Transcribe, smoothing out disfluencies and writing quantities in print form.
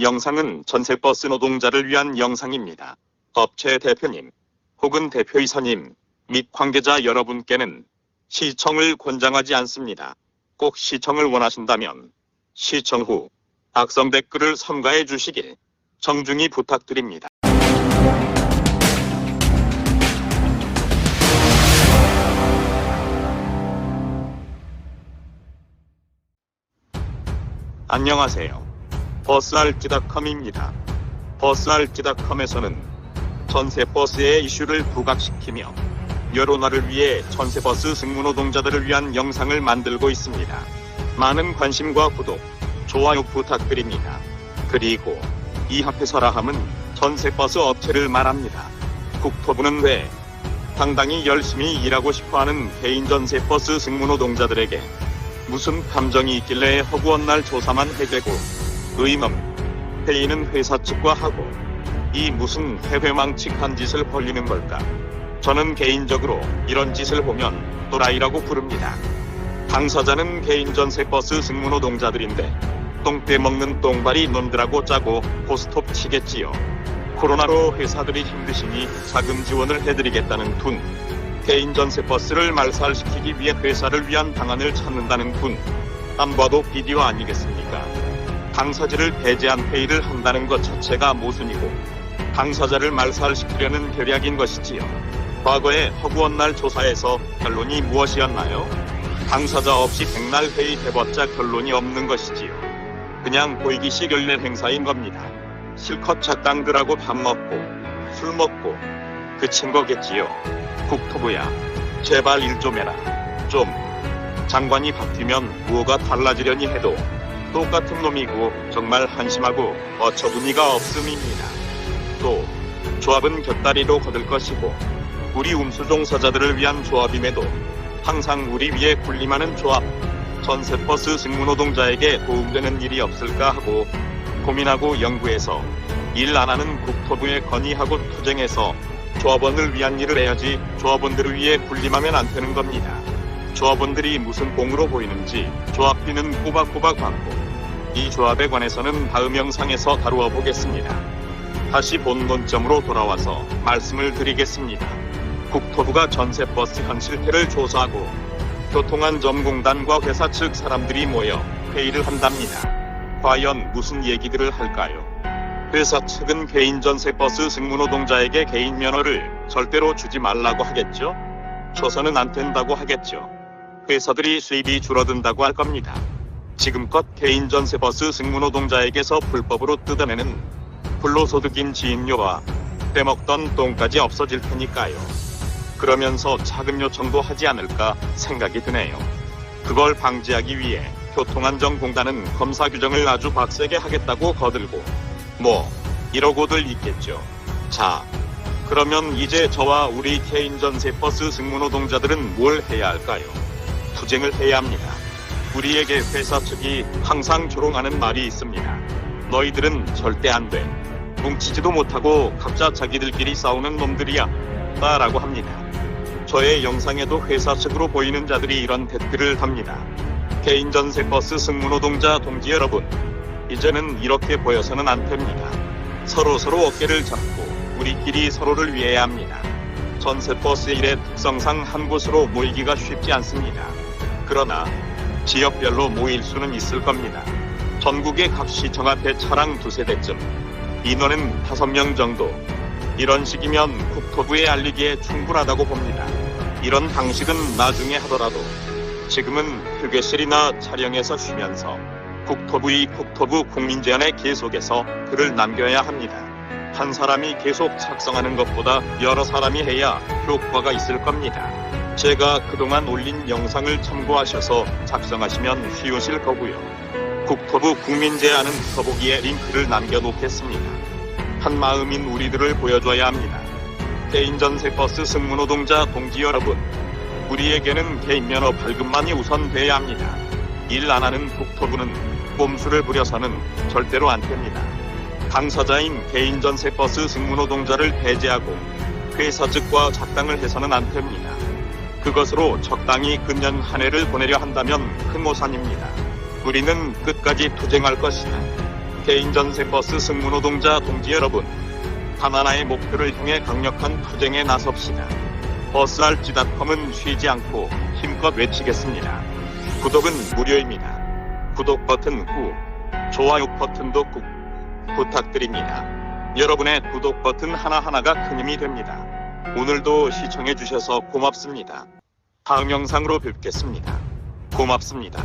영상은 전세버스 노동자를 위한 영상입니다. 업체 대표님 혹은 대표이사님 및 관계자 여러분께는 시청을 권장하지 않습니다. 꼭 시청을 원하신다면 시청 후 악성 댓글을 삼가해 주시길 정중히 부탁드립니다. 안녕하세요. 버스알찌닷컴입니다. 버스알찌닷컴에서는 전세버스의 이슈를 부각시키며 여론화를 위해 전세버스 승무노동자들을 위한 영상을 만들고 있습니다. 많은 관심과 구독, 좋아요 부탁드립니다. 그리고 이 앞에서라 함은 전세버스 업체를 말합니다. 국토부는 왜 당당히 열심히 일하고 싶어하는 개인 전세버스 승무노동자들에게 무슨 감정이 있길래 허구한 날 조사만 해대고 회의는 회사 측과 하고 이 무슨 해외망측한 짓을 벌리는 걸까? 저는 개인적으로 이런 짓을 보면 또라이라고 부릅니다. 당사자는 개인 전세버스 승무노동자들인데 똥 떼먹는 똥발이 놈들하고 짜고 고스톱 치겠지요. 코로나로 회사들이 힘드시니 자금 지원을 해드리겠다는 둔, 개인 전세버스를 말살시키기 위해 회사를 위한 방안을 찾는다는 둔, 안 봐도 비디오 아니겠습니까? 당사자를 배제한 회의를 한다는 것 자체가 모순이고 당사자를 말살시키려는 계략인 것이지요. 과거에 허구한 날 조사에서 결론이 무엇이었나요? 당사자 없이 백날 회의 해봤자 결론이 없는 것이지요. 그냥 보이기식 연례 행사인 겁니다. 실컷 작당들하고 밥 먹고 술 먹고 그친 거겠지요. 국토부야, 제발 일 좀 해라. 좀. 장관이 바뀌면 뭐가 달라지려니 해도 똑같은 놈이고 정말 한심하고 어처구니가 없음입니다. 또 조합은 곁다리로 거들 것이고 우리 운수종사자들을 위한 조합임에도 항상 우리 위에 군림하는 조합, 전세버스 승무노동자에게 도움되는 일이 없을까 하고 고민하고 연구해서 일 안 하는 국토부에 건의하고 투쟁해서 조합원을 위한 일을 해야지 조합원들을 위해 군림하면 안 되는 겁니다. 조합원들이 무슨 공으로 보이는지 조합비는 꼬박꼬박 받고 이 조합에 관해서는 다음 영상에서 다루어 보겠습니다. 다시 본론점으로 돌아와서 말씀을 드리겠습니다. 국토부가 전세버스 현 실태를 조사하고 교통안전공단과 회사 측 사람들이 모여 회의를 한답니다. 과연 무슨 얘기들을 할까요? 회사 측은 개인 전세버스 승무노동자에게 개인 면허를 절대로 주지 말라고 하겠죠? 줘서는 안 된다고 하겠죠. 회사들이 수입이 줄어든다고 할 겁니다. 지금껏 개인 전세버스 승무노동자에게서 불법으로 뜯어내는 불로소득인 지인료와 떼먹던 똥까지 없어질 테니까요. 그러면서 자금 요청도 하지 않을까 생각이 드네요. 그걸 방지하기 위해 교통안전공단은 검사 규정을 아주 빡세게 하겠다고 거들고 이러고들 있겠죠. 자, 그러면 이제 저와 우리 개인 전세버스 승무노동자들은 뭘 해야 할까요? 투쟁을 해야 합니다. 우리에게 회사 측이 항상 조롱하는 말이 있습니다. 너희들은 절대 안 돼. 뭉치지도 못하고 각자 자기들끼리 싸우는 놈들이야. 라고 합니다. 저의 영상에도 회사 측으로 보이는 자들이 이런 댓글을 답니다. 개인 전세버스 승무노동자 동지 여러분, 이제는 이렇게 보여서는 안 됩니다. 서로 어깨를 잡고 우리끼리 서로를 위해야 합니다. 전세버스 일의 특성상 한 곳으로 모이기가 쉽지 않습니다. 그러나 지역별로 모일 수는 있을 겁니다. 전국의 각 시청 앞에 차량 2세대쯤, 인원은 5명 정도. 이런 식이면 국토부에 알리기에 충분하다고 봅니다. 이런 방식은 나중에 하더라도 지금은 휴게실이나 촬영에서 쉬면서 국토부 국민제안에 계속해서 글을 남겨야 합니다. 한 사람이 계속 작성하는 것보다 여러 사람이 해야 효과가 있을 겁니다. 제가 그동안 올린 영상을 참고하셔서 작성하시면 쉬우실 거고요. 국토부 국민제안은 더보기에 링크를 남겨놓겠습니다. 한 마음인 우리들을 보여줘야 합니다. 개인 전세버스 승무노동자 동지 여러분, 우리에게는 개인 면허 발급만이 우선돼야 합니다. 일 안 하는 국토부는 꼼수를 부려서는 절대로 안 됩니다. 당사자인 개인 전세버스 승무노동자를 배제하고 회사 측과 작당을 해서는 안 됩니다. 그것으로 적당히 금년 한 해를 보내려 한다면 큰 오산입니다. 우리는 끝까지 투쟁할 것이다. 개인 전세 버스 승무노동자 동지 여러분, 하나하나의 목표를 향해 강력한 투쟁에 나섭시다. 버스알지닷컴은 쉬지 않고 힘껏 외치겠습니다. 구독은 무료입니다. 구독 버튼 꾹, 좋아요 버튼도 꾹 부탁드립니다. 여러분의 구독 버튼 하나하나가 큰 힘이 됩니다. 오늘도 시청해주셔서 고맙습니다. 다음 영상으로 뵙겠습니다. 고맙습니다.